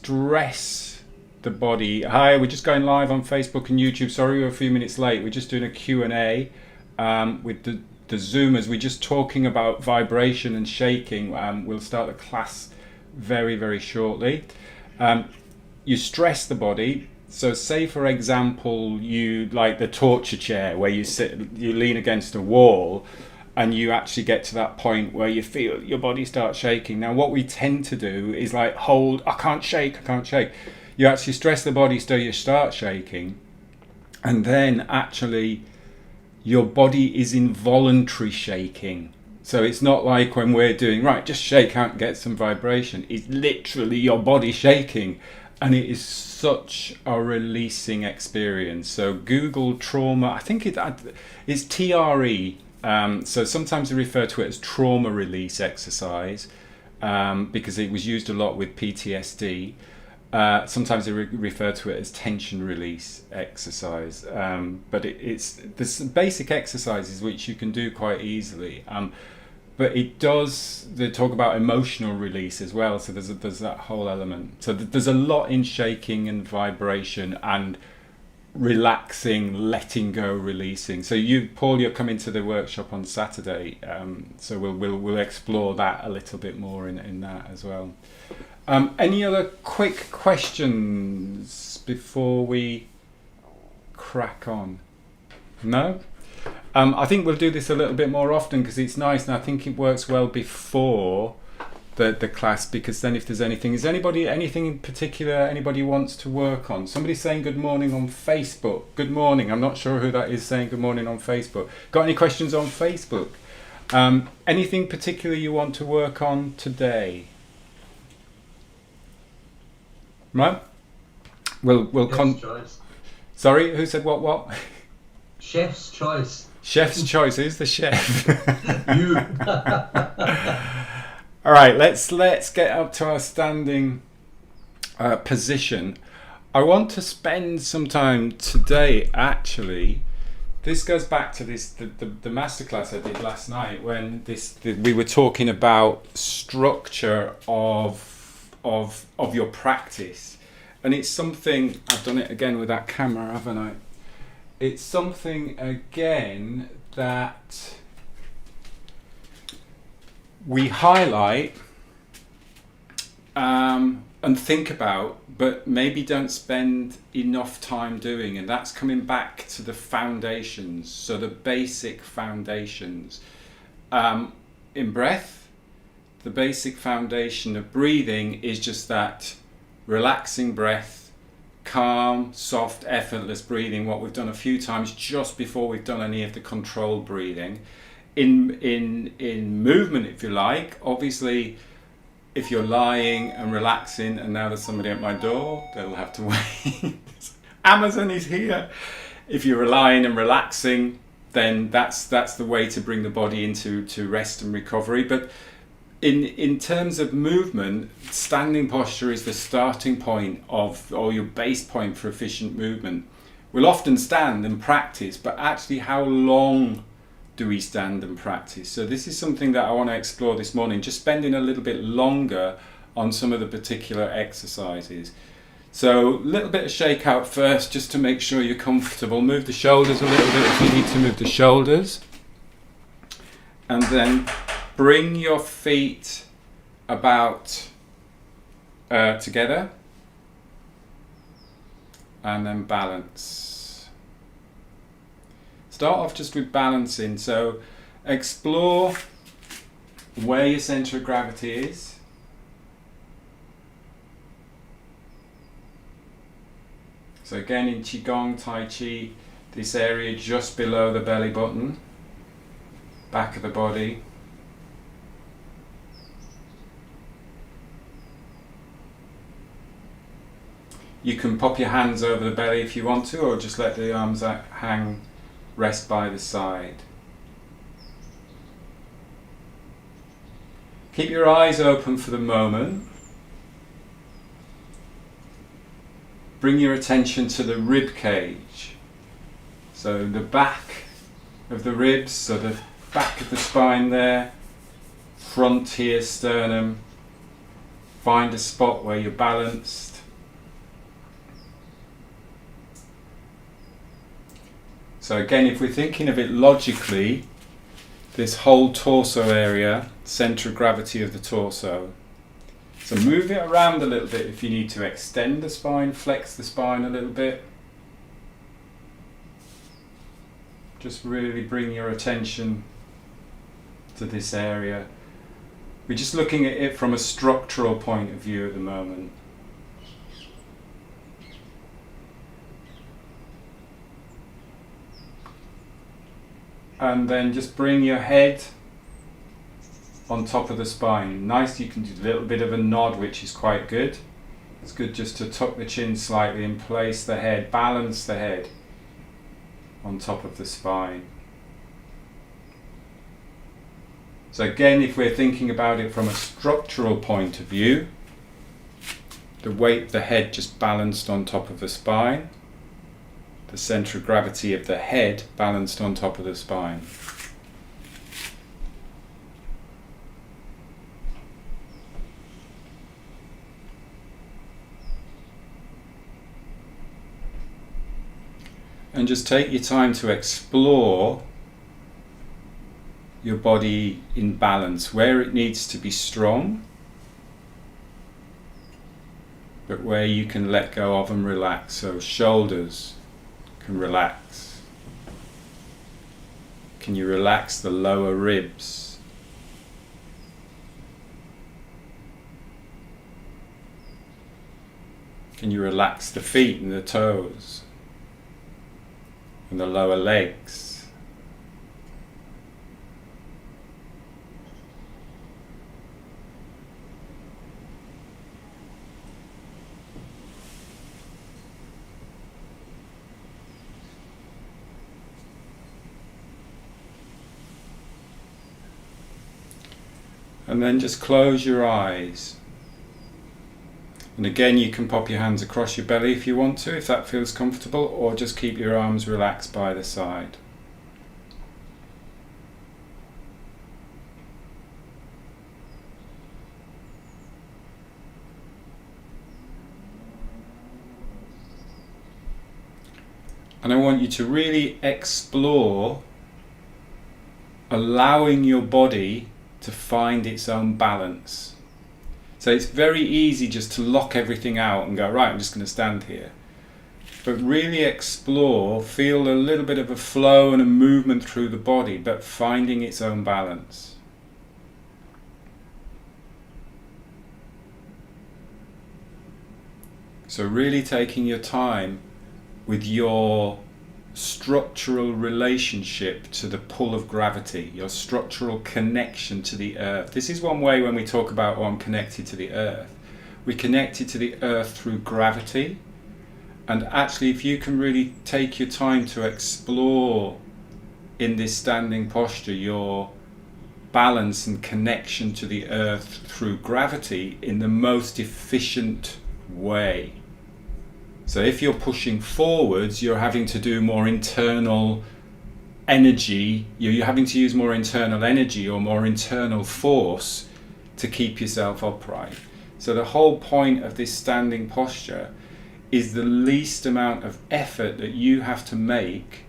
stress the body. Hi, we're just going live on Facebook and YouTube. Sorry we're a few minutes late. We're just doing a Q&A with the Zoomers. We're just talking about vibration and shaking. We'll start the class very, very shortly. You stress the body. So say, for example, you like the torture chair where you lean against a wall and you actually get to that point where you feel your body starts shaking. Now, what we tend to do is like hold, I can't shake. You actually stress the body so you start shaking. And then actually your body is involuntary shaking. So it's not like when we're doing, right, just shake out and get some vibration. It's literally your body shaking. And it is such a releasing experience. So Google trauma, I think it's TRE. So sometimes they refer to it as trauma release exercise because it was used a lot with PTSD. Sometimes they refer to it as tension release exercise. But there's some basic exercises which you can do quite easily. But they talk about emotional release as well, so there's that whole element. So there's a lot in shaking and vibration and relaxing, letting go, releasing. So Paul, you're coming to the workshop on Saturday, so we'll explore that a little bit more in that as well. Any other quick questions before we crack on? No? I think we'll do this a little bit more often because it's nice, and I think it works well before the class, because then if there's anything, anything in particular anybody wants to work on? Somebody's saying good morning on Facebook. Good morning. I'm not sure who that is saying good morning on Facebook. Got any questions on Facebook? Anything particular you want to work on today? Right? We'll choice. Sorry, who said what? Chef's choice. Chef's choice. Who's the chef? You. All right, let's get up to our standing position. I want to spend some time today, actually. This goes back to the masterclass I did last night when we were talking about structure of your practice. And it's something, I've done it again with that camera, haven't I? It's something, again, that we highlight and think about, but maybe don't spend enough time doing. And that's coming back to the foundations, so the basic foundations. In breath, the basic foundation of breathing is just that relaxing breath, calm, soft, effortless breathing, what we've done a few times just before we've done any of the controlled breathing. In movement, if you like, obviously, if you're lying and relaxing, and now there's somebody at my door, they'll have to wait. Amazon is here. If you're lying and relaxing, then that's the way to bring the body into rest and recovery. But in terms of movement, standing posture is the starting point or your base point for efficient movement. We'll often stand and practice, but actually how long do we stand and practice? So this is something that I want to explore this morning, just spending a little bit longer on some of the particular exercises. So a little bit of shake out first, just to make sure you're comfortable. Move the shoulders a little bit if you need to move the shoulders. And then bring your feet about together. And then balance. Start off just with balancing. So explore where your center of gravity is. So again, in Qigong, Tai Chi, this area just below the belly button, back of the body. You can pop your hands over the belly if you want to, or just let the arms rest by the side. Keep your eyes open for the moment. Bring your attention to the rib cage. So the back of the ribs, so the back of the spine there, front here, sternum. Find a spot where you're balanced. So again, if we're thinking of it logically, this whole torso area, centre of gravity of the torso. So move it around a little bit if you need to extend the spine, flex the spine a little bit. Just really bring your attention to this area. We're just looking at it from a structural point of view at the moment. And then just bring your head on top of the spine. Nice, you can do a little bit of a nod, which is quite good. It's good just to tuck the chin slightly and place the head, balance the head on top of the spine. So again, if we're thinking about it from a structural point of view, the weight of the head just balanced on top of the spine. The centre of gravity of the head balanced on top of the spine. And just take your time to explore your body in balance, where it needs to be strong, but where you can let go of and relax. So shoulders can relax. Can you relax the lower ribs? Can you relax the feet and the toes and the lower legs? And then just close your eyes. And again, you can pop your hands across your belly if you want to, if that feels comfortable, or just keep your arms relaxed by the side. And I want you to really explore allowing your body to find its own balance. So it's very easy just to lock everything out and go, right, I'm just going to stand here. But really explore, feel a little bit of a flow and a movement through the body, but finding its own balance. So really taking your time with your structural relationship to the pull of gravity, your structural connection to the earth. This is one way when we talk about, oh, I'm connected to the earth. We're connected to the earth through gravity. And actually, if you can really take your time to explore in this standing posture your balance and connection to the earth through gravity in the most efficient way. So if you're pushing forwards, you're having to do more internal energy, you're having to use more internal energy or more internal force to keep yourself upright. So the whole point of this standing posture is the least amount of effort that you have to make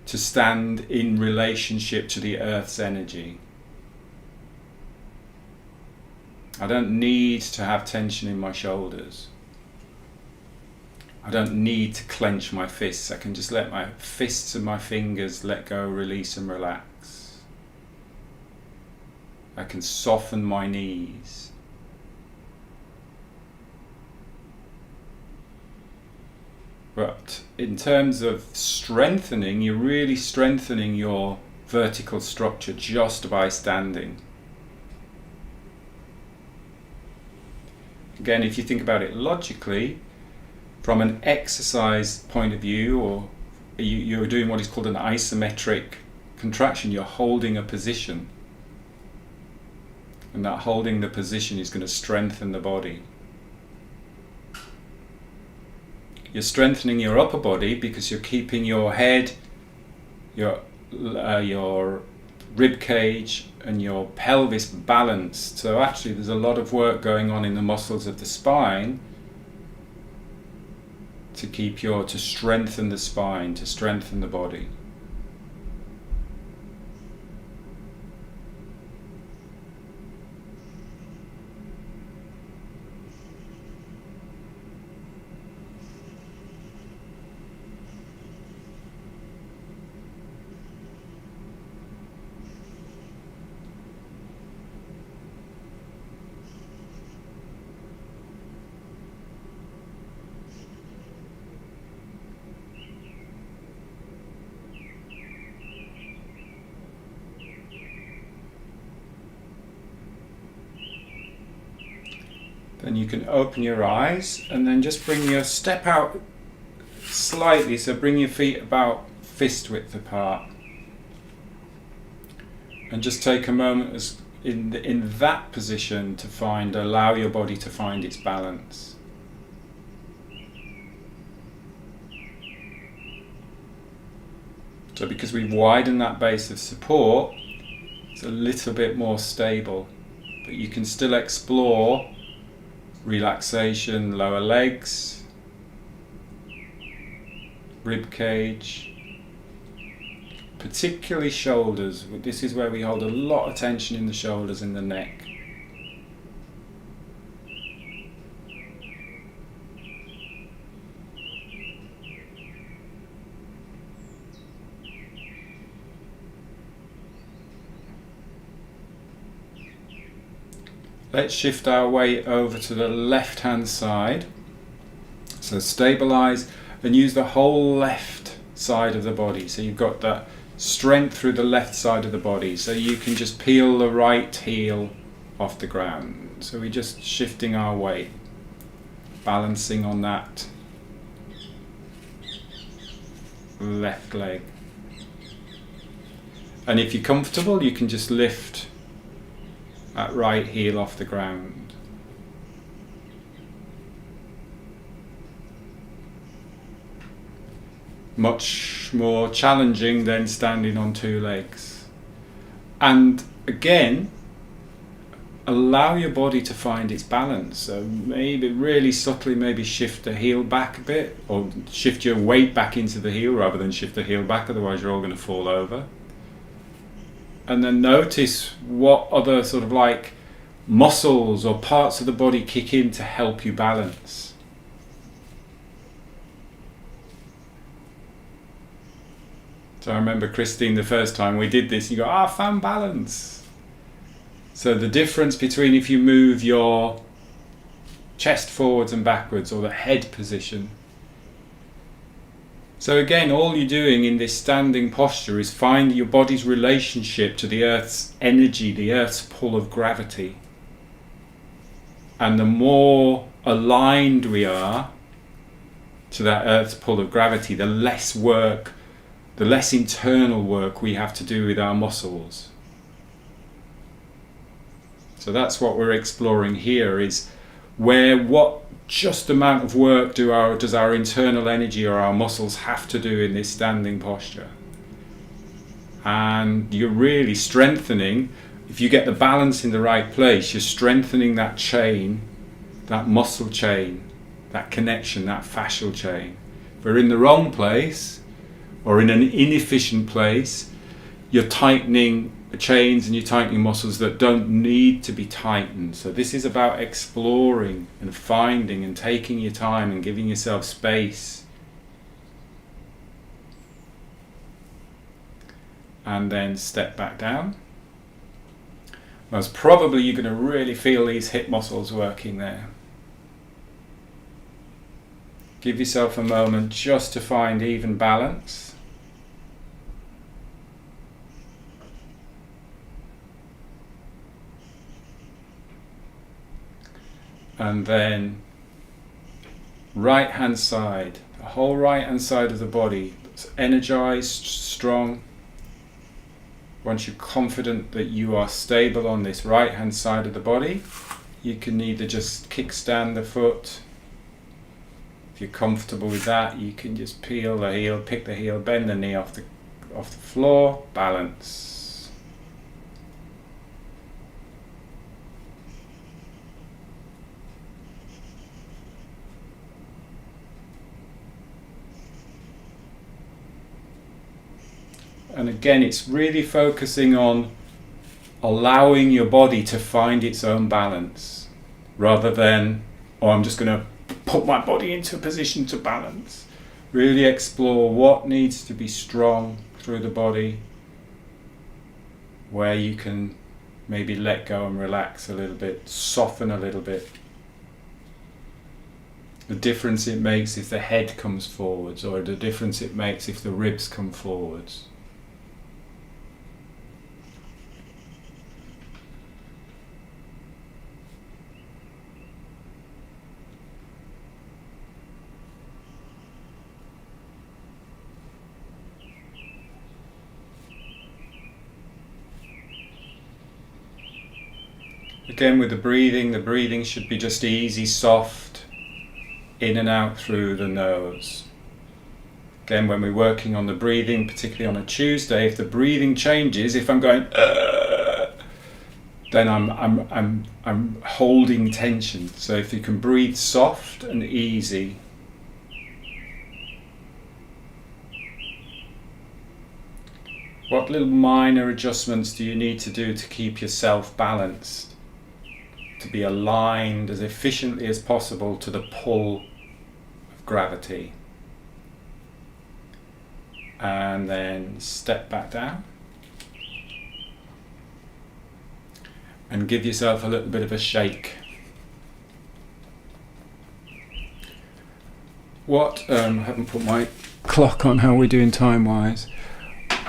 to stand in relationship to the earth's energy. I don't need to have tension in my shoulders. I don't need to clench my fists. I can just let my fists and my fingers let go, release and relax. I can soften my knees. But in terms of strengthening, you're really strengthening your vertical structure just by standing. Again, if you think about it logically, from an exercise point of view, or you're doing what is called an isometric contraction, you're holding a position. And that holding the position is going to strengthen the body. You're strengthening your upper body because you're keeping your head, your rib cage and your pelvis balanced. So actually there's a lot of work going on in the muscles of the spine to strengthen the spine, to strengthen the body. Then you can open your eyes and then just bring your step out slightly, so bring your feet about fist width apart. And just take a moment in that position to allow your body to find its balance. So because we've widened that base of support, it's a little bit more stable, but you can still explore relaxation, lower legs, rib cage, particularly shoulders. This is where we hold a lot of tension in the shoulders and the neck. Let's shift our weight over to the left hand side. So stabilize and use the whole left side of the body. So you've got that strength through the left side of the body. So you can just peel the right heel off the ground. So we're just shifting our weight, balancing on that left leg. And if you're comfortable, you can just lift that right heel off the ground. Much more challenging than standing on two legs. And again, allow your body to find its balance. So maybe really subtly maybe shift the heel back a bit, or shift your weight back into the heel rather than shift the heel back, otherwise you're all going to fall over. And then notice what other sort of like muscles or parts of the body kick in to help you balance. So I remember Christine, the first time we did this, you go, I found balance. So the difference between if you move your chest forwards and backwards, or the head position. So again, all you're doing in this standing posture is find your body's relationship to the Earth's energy, the Earth's pull of gravity. And the more aligned we are to that Earth's pull of gravity, the less work, the less internal work we have to do with our muscles. So that's what we're exploring here, is what just amount of work does our internal energy or our muscles have to do in this standing posture. And you're really strengthening, if you get the balance in the right place, you're strengthening that chain, that muscle chain, that connection, that fascial chain. If we're in the wrong place or in an inefficient place, you're tightening chains and you're tightening muscles that don't need to be tightened. So this is about exploring and finding and taking your time and giving yourself space. And then step back down. Most probably you're going to really feel these hip muscles working there. Give yourself a moment just to find even balance. And then right hand side, the whole right hand side of the body, it's energized, strong. Once you're confident that you are stable on this right hand side of the body, you can either just kickstand the foot. If you're comfortable with that, you can just peel the heel, pick the heel, bend the knee off the floor, balance. And again, it's really focusing on allowing your body to find its own balance rather than, oh, I'm just going to put my body into a position to balance. Really explore what needs to be strong through the body, where you can maybe let go and relax a little bit, soften a little bit. The difference it makes if the head comes forwards, or the difference it makes if the ribs come forwards. Again, with the breathing should be just easy, soft, in and out through the nose. Again, when we're working on the breathing, particularly on a Tuesday, if the breathing changes, if I'm going, then I'm holding tension. So if you can breathe soft and easy. What little minor adjustments do you need to do to keep yourself balanced? To be aligned as efficiently as possible to the pull of gravity. And then step back down. And give yourself a little bit of a shake. I haven't put my clock on how we're doing time-wise.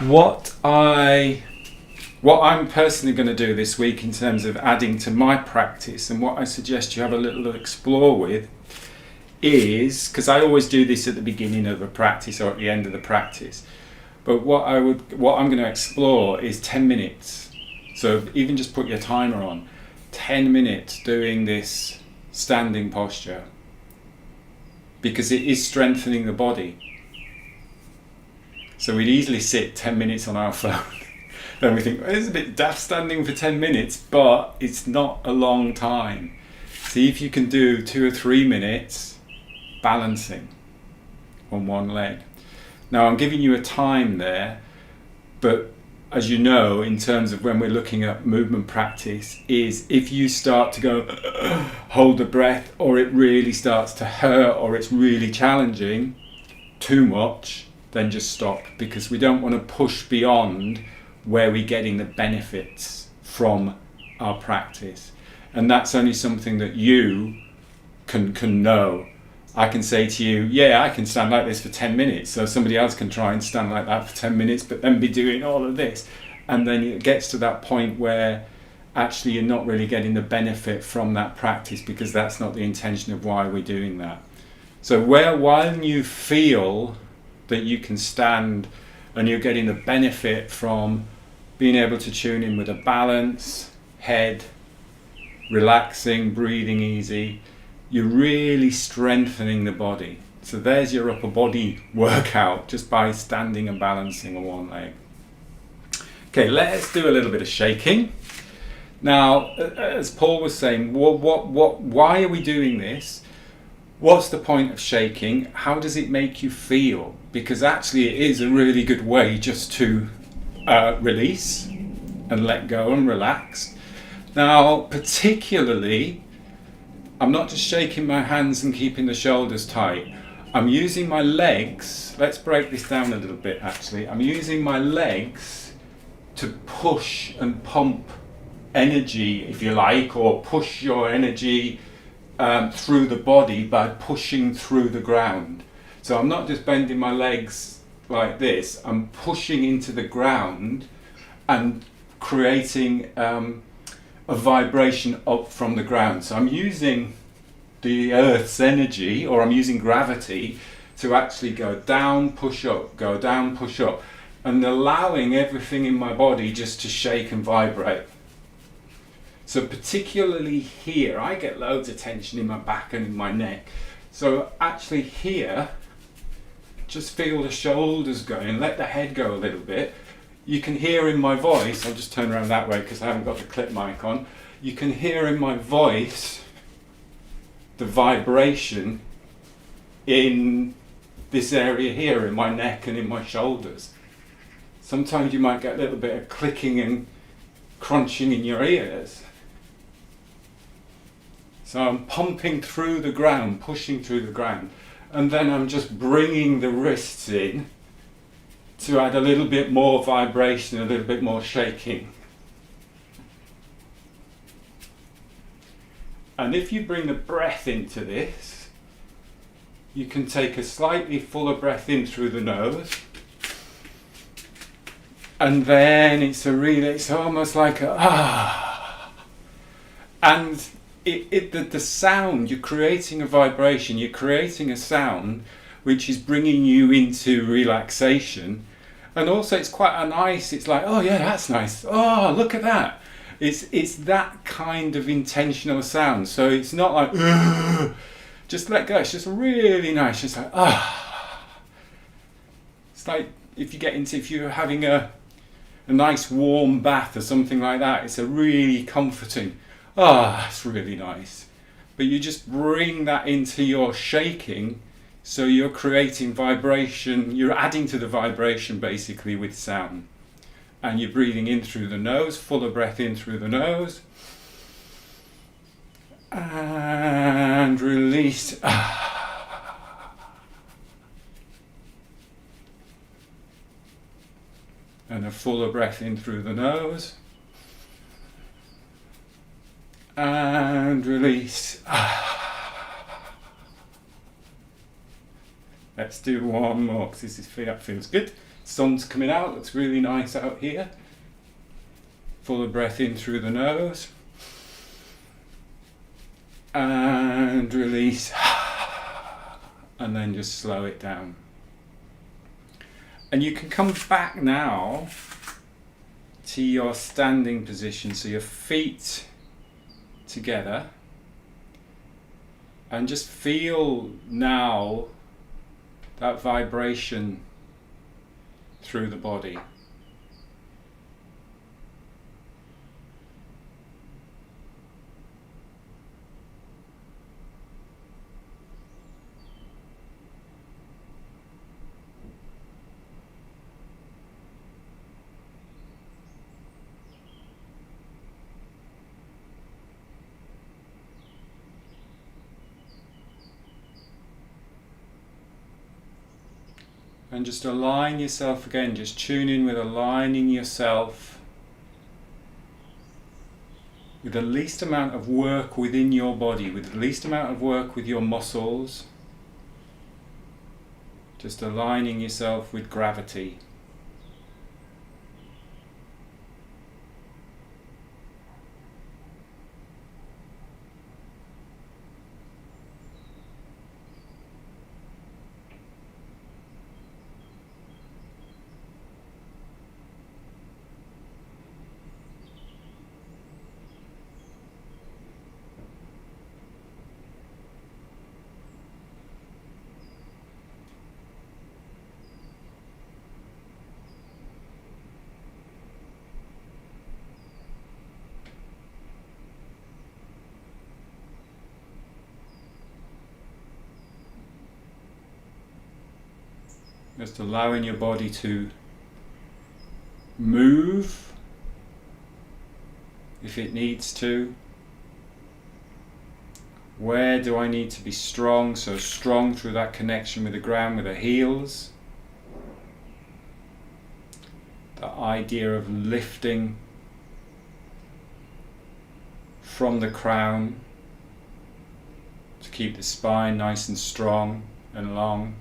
What I'm personally going to do this week in terms of adding to my practice, and what I suggest you have a little explore with, is, because I always do this at the beginning of a practice or at the end of the practice, but what I'm going to explore is 10 minutes. So even just put your timer on, 10 minutes doing this standing posture, because it is strengthening the body. So we'd easily sit 10 minutes on our phone. Then we think, well, it's a bit daft standing for 10 minutes, but it's not a long time. See if you can do 2 or 3 minutes balancing on one leg. Now I'm giving you a time there, but as you know, in terms of when we're looking at movement practice, is if you start to go, hold the breath, or it really starts to hurt, or it's really challenging, too much, then just stop, because we don't want to push beyond where we're getting the benefits from our practice. And that's only something that you can know. I can say to you, yeah, I can stand like this for 10 minutes. So somebody else can try and stand like that for 10 minutes, but then be doing all of this. And then it gets to that point where actually you're not really getting the benefit from that practice, because that's not the intention of why we're doing that. So while you feel that you can stand and you're getting the benefit from being able to tune in with a balance, head, relaxing, breathing easy, you're really strengthening the body. So there's your upper body workout, just by standing and balancing on one leg. Okay, let's do a little bit of shaking. Now, as Paul was saying, why are we doing this? What's the point of shaking? How does it make you feel? Because actually it is a really good way just to release and let go and relax. Now, particularly, I'm not just shaking my hands and keeping the shoulders tight. I'm using my legs. Let's break this down a little bit, actually. I'm using my legs to push and pump energy, if you like, or push your energy through the body by pushing through the ground. So I'm not just bending my legs like this, I'm pushing into the ground and creating a vibration up from the ground. So I'm using the earth's energy, or I'm using gravity, to actually go down, push up, go down, push up, and allowing everything in my body just to shake and vibrate. So particularly here, I get loads of tension in my back and in my neck. So actually here, just feel the shoulders going, let the head go a little bit. You can hear in my voice, I'll just turn around that way because I haven't got the clip mic on. You can hear in my voice the vibration in this area here, in my neck and in my shoulders. Sometimes you might get a little bit of clicking and crunching in your ears. So I'm pumping through the ground, pushing through the ground, and then I'm just bringing the wrists in to add a little bit more vibration, a little bit more shaking. And if you bring the breath into this, you can take a slightly fuller breath in through the nose, and then it's almost like a and the sound, you're creating a vibration, you're creating a sound which is bringing you into relaxation. And also it's quite a nice, it's like, oh yeah, that's nice, oh look at that. It's that kind of intentional sound. So it's not like just let go. It's just really nice, just like it's like if you're having a nice warm bath or something like that, it's a really comforting, it's really nice. But you just bring that into your shaking, so you're creating vibration, you're adding to the vibration basically with sound. And you're breathing in through the nose, fuller breath in through the nose. And release. And a fuller breath in through the nose. And release. Let's do one more, because that feels good. Sun's coming out, looks really nice out here. Fuller breath in through the nose. And release. And then just slow it down. And you can come back now to your standing position, so your feet together. And just feel now that vibration through the body. And just align yourself again, just tune in with aligning yourself with the least amount of work within your body, with the least amount of work with your muscles. Just aligning yourself with gravity. Just allowing your body to move if it needs to. Where do I need to be strong? So strong through that connection with the ground, with the heels. The idea of lifting from the crown to keep the spine nice and strong and long.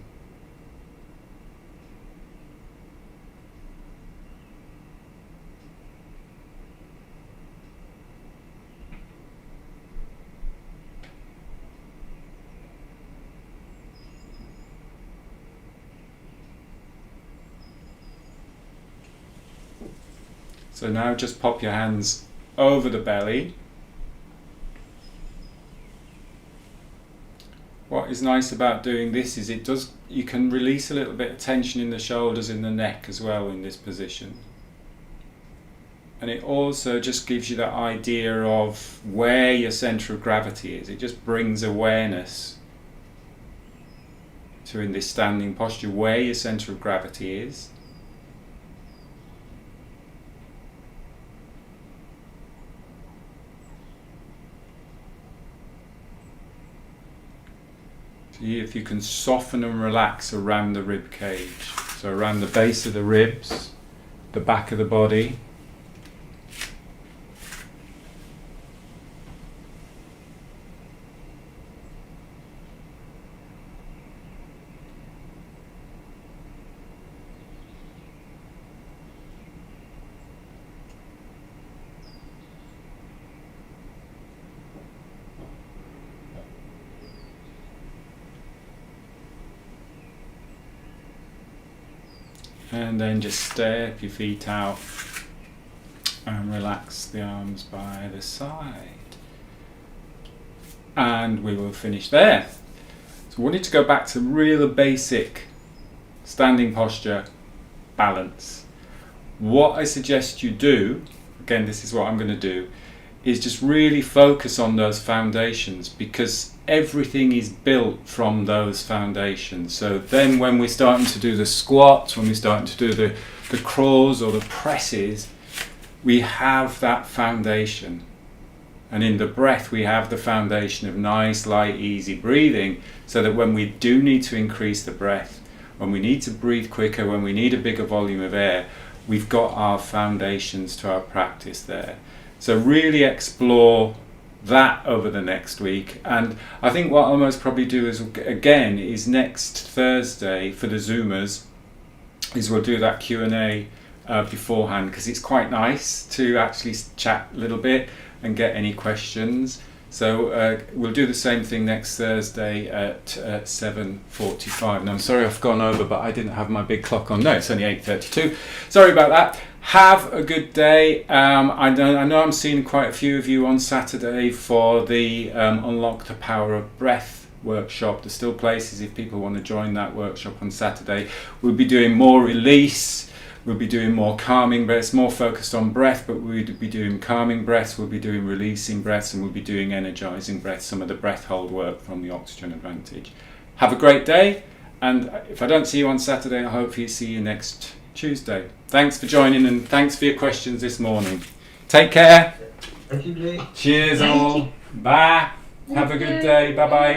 So now just pop your hands over the belly. What is nice about doing this is you can release a little bit of tension in the shoulders and the neck as well in this position. And it also just gives you that idea of where your centre of gravity is. It just brings awareness to, in this standing posture, where your centre of gravity is. See if you can soften and relax around the rib cage. So around the base of the ribs, the back of the body. And then just step your feet out and relax the arms by the side. And we will finish there. So we need to go back to real basic standing posture, balance. What I suggest you do, again this is what I'm going to do, is just really focus on those foundations, because everything is built from those foundations. So then when we're starting to do the squats, when we're starting to do the crawls or the presses, we have that foundation. And in the breath we have the foundation of nice, light, easy breathing, so that when we do need to increase the breath, when we need to breathe quicker, when we need a bigger volume of air, we've got our foundations to our practice there. So really explore that over the next week. And I think what I'll most probably do is, again, is next Thursday for the Zoomers, is we'll do that Q&A beforehand, because it's quite nice to actually chat a little bit and get any questions. So we'll do the same thing next Thursday at 7:45. And I'm sorry I've gone over, but I didn't have my big clock on. No, it's only 8:32. Sorry about that. Have a good day. I know I'm seeing quite a few of you on Saturday for the Unlock the Power of Breath workshop. There's still places if people want to join that workshop on Saturday. We'll be doing more release. We'll be doing more calming breaths, more focused on breath, but we'll be doing calming breaths, we'll be doing releasing breaths, and we'll be doing energizing breaths, some of the breath hold work from the Oxygen Advantage. Have a great day, and if I don't see you on Saturday, I hope you see you next Tuesday. Thanks for joining, and thanks for your questions this morning. Take care. Thank you, Jay. Cheers all. Bye. Have a good day. Bye bye.